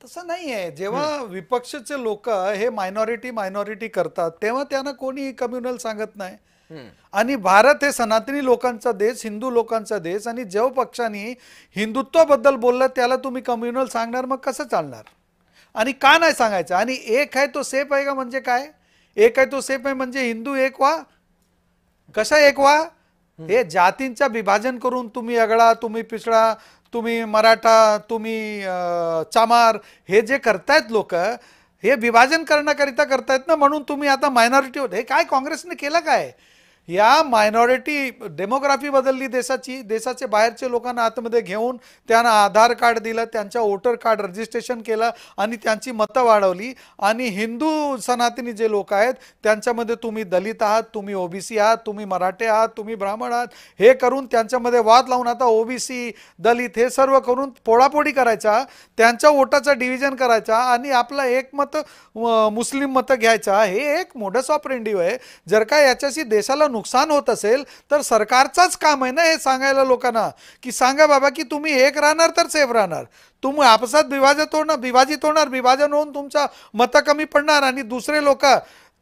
तसं नाहीये. जेव्हा विपक्षाचे लोक हे मायनॉरिटी करतात तेव्हा त्यांना कोणी कम्युनल सांगत नाही. आणि भारत हे सनातनी लोकांचा देश, हिंदू लोकांचा देश, आणि जेव्हा पक्षांनी हिंदुत्वाबद्दल बोललं त्याला तुम्ही कम्युनल सांगणार, मग कसं चालणार? आणि का नाही सांगायचं? आणि एक आहे तो सेफ आहे का? म्हणजे काय एक आहे तो सेफ आहे म्हणजे हिंदू एक व्हा, कशा एक व्हा? हे जातींचा विभाजन करून तुम्ही अगडा, तुम्ही पिछडा, तुम्ही मराठा, तुम्ही चामार, हे जे करतायत लोक, हे विभाजन करण्याकरिता करतायत ना. म्हणून तुम्ही आता मायनॉरिटी हे काय काँग्रेसने केलं काय? या मायनॉरिटी डेमोग्राफी बदलली देशाची. देशाचे बाहेरचे लोकांना आतमध्ये घेऊन त्यांना आधार कार्ड दिलं, त्यांच्या वोटर कार्ड रजिस्ट्रेशन केलं आणि त्यांची मतं वाढवली. आणि हिंदू सनातनी जे लोक आहेत त्यांच्यामध्ये तुम्ही दलित आहात, तुम्ही ओबीसी आहात, तुम्ही मराठे आहात, तुम्ही ब्राह्मण आहात, हे करून त्यांच्यामध्ये वाद लावून आता ओबीसी दलित हे सर्व करून पोळापोळी करायचा, त्यांच्या वोटाचा डिव्हिजन करायचा आणि आपला एक मत मुस्लिम मतं घ्यायचा. हे एक मोडस ऑपरेंडी आहे. जर का याच्याशी देशाला नुकसान होत असेल तर सरकारचाच काम आहे ना हे सांगायला लोकांना, की सांगा बाबा की तुम्ही एक राहणार तर सेफ राहणार, तुम्ही आपसात विभाजित होणार, विभाजन होऊन तुमचा मतं कमी पडणार आणि दुसरे लोक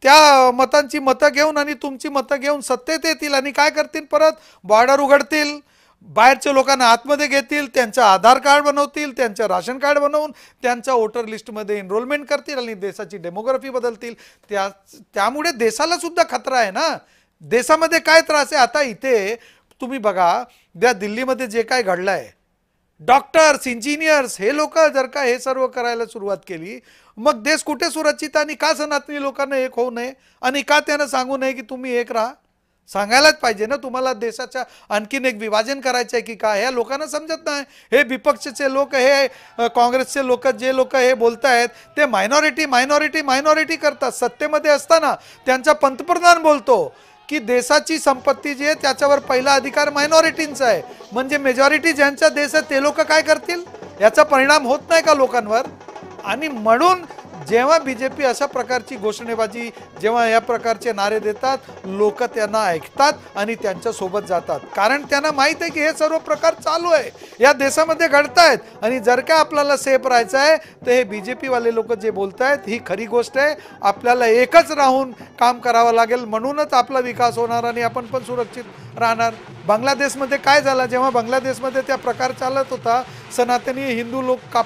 त्या मतांची मतं घेऊन आणि तुमची मतं घेऊन सत्तेत येतील आणि काय करतील? परत बॉर्डर उघडतील, बाहेरच्या लोकांना आतमध्ये घेतील, त्यांचं आधार कार्ड बनवतील, त्यांचं राशन कार्ड बनवून त्यांच्या वोटर लिस्टमध्ये एनरोलमेंट करतील आणि देशाची डेमोग्राफी बदलतील. त्यामुळे देशाला सुद्धा खतरा आहे ना. देशामध्ये काय त्रास आहे आता? इथे तुम्ही बघा, त्या दिल्लीमध्ये जे काय घडलंय, डॉक्टर्स, इंजिनियर्स हे लोक जर का हे सर्व करायला सुरुवात केली, मग देश कुठे सुरक्षित? आणि का सनातनी लोकांना एक होऊ नये आणि का त्यांना सांगू नये की तुम्ही एक राहा? सांगायलाच पाहिजे ना. तुम्हाला देशाच्या आणखीन एक विभाजन करायचं आहे की काय? ह्या लोकांना समजत नाही. हे विपक्षाचे लोक, हे काँग्रेसचे लोक, जे लोक हे बोलतायत ते मायनॉरिटी करतात. सत्तेमध्ये असताना त्यांचा पंतप्रधान बोलतो की देशाची संपत्ती जी आहे त्याच्यावर पहिला अधिकार मायनॉरिटींचा आहे. म्हणजे मेजॉरिटी ज्यांचा देश आहे ते लोक काय करतील? याचा परिणाम होत नाही का लोकांवर? आणि म्हणून जेव्हा बीजेपी अशा प्रकारची घोषणेबाजी, जेव्हा या प्रकारचे नारे देतात, लोक त्यांना ऐकतात आणि त्यांच्या सोबत जातात. कारण त्यांना माहित आहे की हे सर्व प्रकार चालू आहे, या देशामध्ये घडतायत. आणि जर का आपल्याला सेफ राहायचं आहे तर हे बीजेपी वाले लोक जे बोलतायत ही खरी गोष्ट आहे. आपल्याला एकच राहून काम करावं लागेल, म्हणूनच आपला विकास होणार आणि आपण पण सुरक्षित राहणार. बांगलादेशमध्ये काय झालं? जेव्हा बांगलादेशमध्ये त्या प्रकार चालत होता, सनातनी हिंदू लोक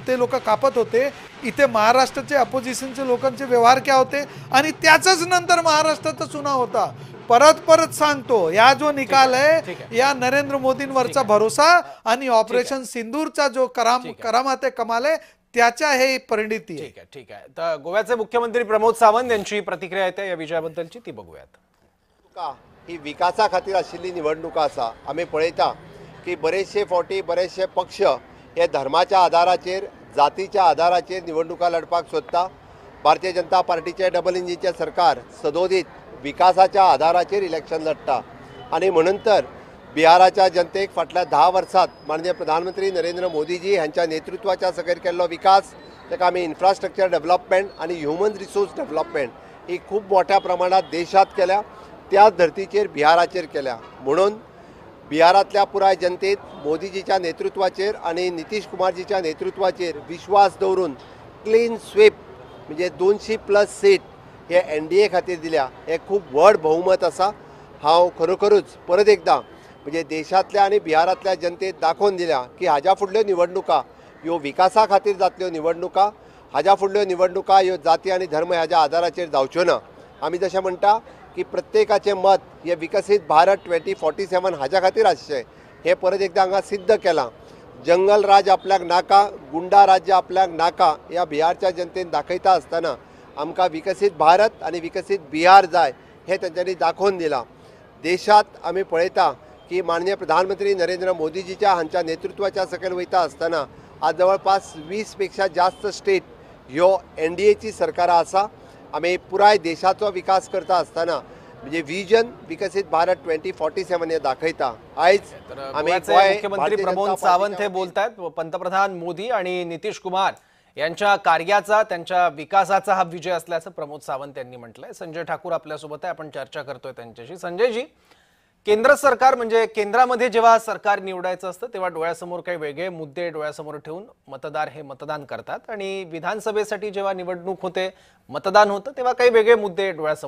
ते लोक कापत होते, इथे महाराष्ट्राचे अपोजिशनचे लोकांचे व्यवहार क्या होते? आणि त्याचाच नंतर महाराष्ट्राचा चुनाव होता. परत सांगतो, या जो निकाल आहे या नरेंद्र मोदींवरचा भरोसा आणि ऑपरेशन सिंदूरचा जो करामात आहे, कमाल आहे, त्याच्या हे परिणिती आहे. ठीक आहे. तर गोव्याचे मुख्यमंत्री प्रमोद सावंत यांची प्रतिक्रिया येते या विजयाबद्दलची, ती बघूयात. ही विकासा खातीर आशिल्ली निवडणुका आसा. आमी पळयता की बरेचशे पक्ष हे धर्माच्या आधाराचेर, जातीच्या आधाराचेर निवडणुका लढपाक सोदता. भारतीय जनता पार्टीचे डबल इंजिनचे सरकार सदोदीत विकासाच्या आधाराचेर इलेक्शन लढता. आणि म्हणून तर बिहाराच्या जनतेक फाटल्या 10 वर्सात माननीय प्रधानमंत्री नरेंद्र मोदीजी हांच्या नेतृत्वाच्या सकयल केल्लो विकास, ताका आमी इन्फ्रास्ट्रक्चर डेव्हलपमेंट आणि ह्युमन रिसोर्स डेव्हलपमेंट ही खूब मोठ्या प्रमाणात देशात केल्या, त्याच धर्तीचेर बिहाराचेर केल्या. म्हणून बिहारातल्या पुराय जनतेत मोदीजीच्या नेतृत्वाचेर आणि नितीश कुमारजीच्या नेतृत्वाचेर विश्वास दवरून क्लीन स्वीप म्हणजे 200+ सीट हे NDA खातीर दिल्या. हे खूब व्हड बहुमत आसा. हांव खरोखरूच परत एकदा म्हणजे देशातल्या आणि बिहारातल्या जनतेत दाखोवन दिल्या की हाज्या फुडल्यो निवडणुका ह्यो विकासा खातीर जातल्यो निवडणुका, हाज्या फुडल्यो निवडणुका ह्यो जाती आणि धर्म ह्याच्या आधाराचेर जावच्यो ना. आमी जशें म्हणटा की प्रत्येकाचे मत हे विकसीत भारत 2047 हाज्या खातीर आसचें, हे परत एकदा हांगा सिद्ध केलां. जंगल राज आपल्याक नाका, गुंडा राज्य आपल्याक नाका, ह्या बिहारच्या जनतेन दाखयता आसतना आमकां विकसीत भारत आणि विकसीत बिहार जाय हे तेंच्यांनी दाखोवन दिलां. देशात आमी पळयता की माननीय प्रधानमंत्री नरेंद्र मोदीजीच्या हांच्या नेतृत्वाच्या सकयल वयता आसतना आज जवळपास 20 पेक्षा जास्त स्टेट ह्यो NDAची सरकारां आसा. आमी पुराय देशाचो विकास करता आसतना म्हणजे विजन विकसित भारत 2047 हे दाखयता. आयज आमी मुख्यमंत्री प्रमोद सावंत हे बोलतायत. पंतप्रधान मोदी आणि नितीश कुमार यांच्या कार्याचा, त्यांच्या विकासाचा हा विजय असल्याचं प्रमोद सावंत यांनी म्हटलंय. संजय ठाकूर आपल्यासोबत आहे, आपण चर्चा करतोय त्यांच्याशी. संजयजी, केंद्र सरकार म्हणजे केंद्रामध्ये जेव्हा सरकार निवडायचं असतं तेव्हा डोळ्यासमोर काही वेगळे मुद्दे डोळ्यासमोर ठेवून मतदार हे मतदान करतात आणि विधानसभेसाठी जेव्हा निवडणूक होते, मतदान होतं, तेव्हा काही वेगळे मुद्दे डोळ्यासमोर